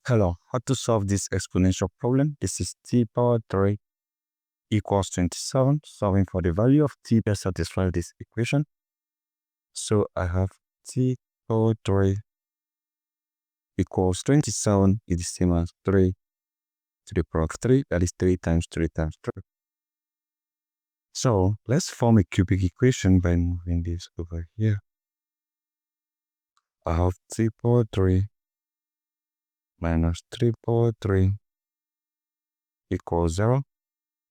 Hello, how to solve this exponential problem? This is t power 3 equals 27. Solving for the value of t that satisfies this equation. So I have t power 3 equals 27 is the same as 3 to the power of 3. That is 3 times 3 times 3. So let's form a cubic equation by moving this over here. I have t power 3 minus 3 power 3 equals 0.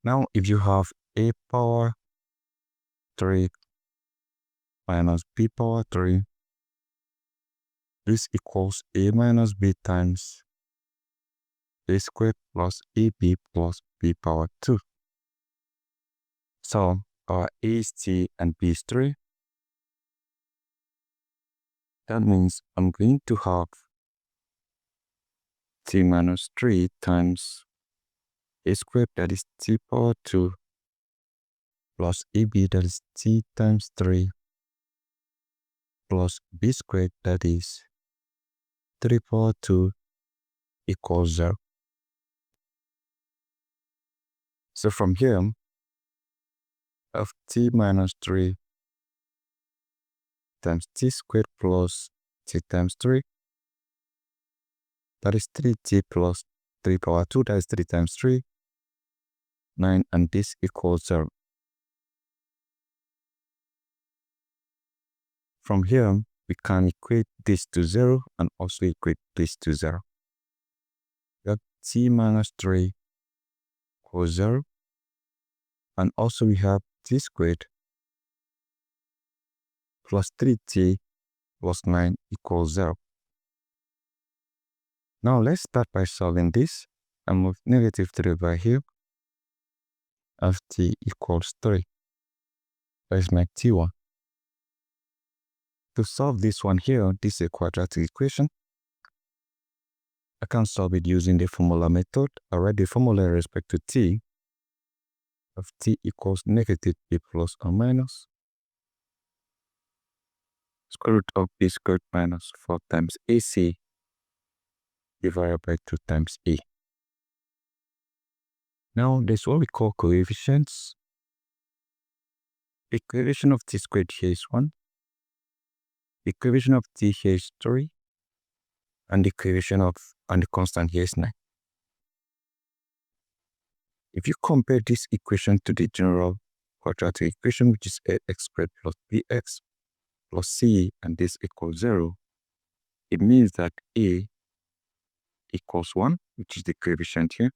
Now, if you have a power 3 minus b power 3, this equals a minus b times a squared plus ab plus b power 2. So our a is t and b is 3. That means I'm going to have t minus 3 times a squared, that is t power 2, plus ab, that is t times 3, plus b squared, that is 3 power 2 equals 0. So from here, I have t minus 3 times t squared plus t times 3. That is 3t plus 3 power 2, that is 3 times 3, 9, and this equals 0. From here, we can equate this to 0 and also equate this to 0. We have t minus 3 equals 0, and also we have t squared plus 3t plus 9 equals 0. Now let's start by solving this and move negative 3 over here. As t equals 3. That is my t1. To solve this one here, this is a quadratic equation. I can solve it using the formula method. I write the formula in respect to t of t equals negative a plus or minus square root of b squared minus 4 times ac divided by 2 times a. Now there's what we call coefficients. The coefficient of t squared here is 1. The coefficient of t here is 3. And the coefficient of, and the constant here is 9. If you compare this equation to the general quadratic equation, which is ax squared plus bx plus c, and this equals 0, it means that a equals 1, which is the coefficient here.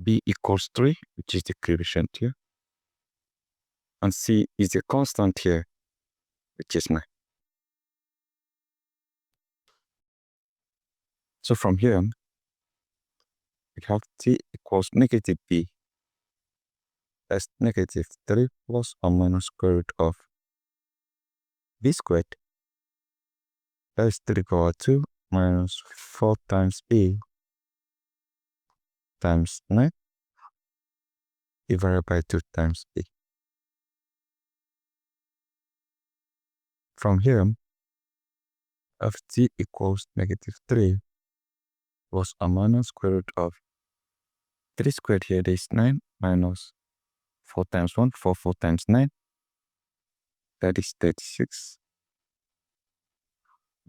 B equals 3, which is the coefficient here. And c is the constant here, which is 9. So from here, we have t equals negative b. That's negative 3 plus or minus square root of b squared. That is 3 power 2 minus 4 times a times 9 divided by 2 times a. From here, f t equals negative 3 plus or minus square root of 3 squared here, is 9 minus 4 times 1, 4 times 9, that is 36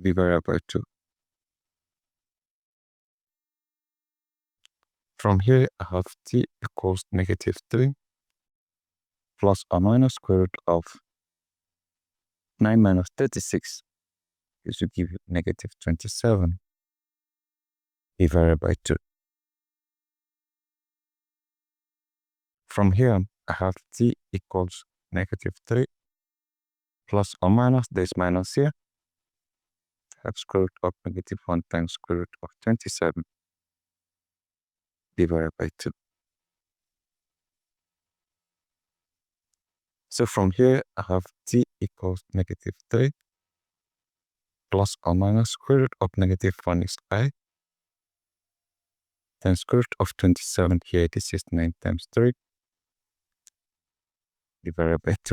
divided by 2. From here, I have t equals negative 3 plus or minus square root of 9 minus 36, this will give you negative 27 divided by 2. From here, I have t equals negative 3 plus or minus, there's minus here, have square root of negative 1 times square root of 27 divided by 2. So from here, I have t equals negative 3 plus or minus square root of negative 1 is I, times square root of 27 here, this is 9 times 3 divided by 2.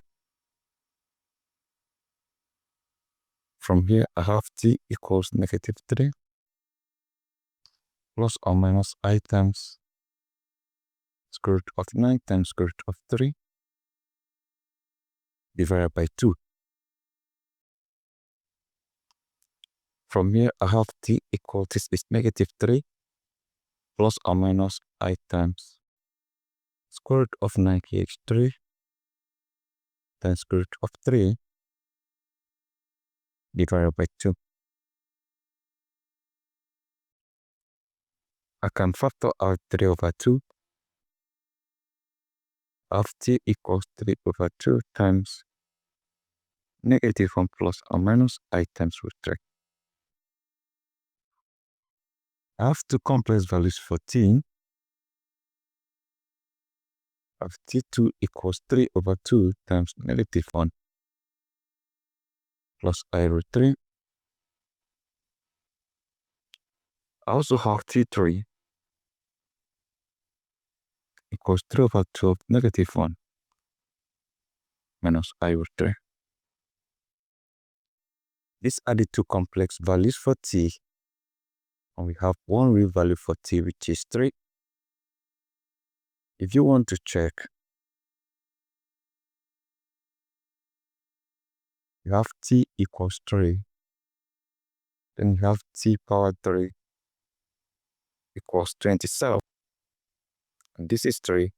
From here, I have t equals negative 3 plus or minus I times square root of 9 times square root of 3 divided by 2. From here, I have t equal this is negative 3 plus or minus I times square root of 9kh3 times square root of 3 divided by 2. I can factor out 3 over 2. Of t equals 3 over 2 times negative 1 plus or minus I times root 3. I have two complex values for t. Of t2 equals 3 over 2 times negative 1 plus I root 3. I also have t3 equals 3 over 2 of negative 1 minus I root 3. These are the two complex values for t, and we have one real value for t, which is 3. If you want to check, you have t equals 3, then you have t power 3 equals 27, and this is 3.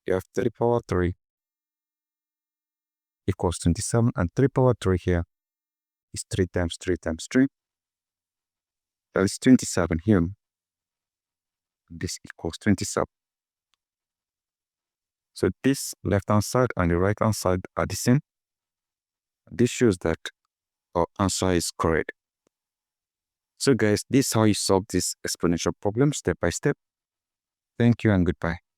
You have 3 power 3 equals 27, and 3 power 3 here is 3 times 3 times 3. That is 27 here. This equals 27. So this left-hand side and the right-hand side are the same. This shows that our answer is correct. So guys, this is how you solve this exponential problem step by step. Thank you and goodbye.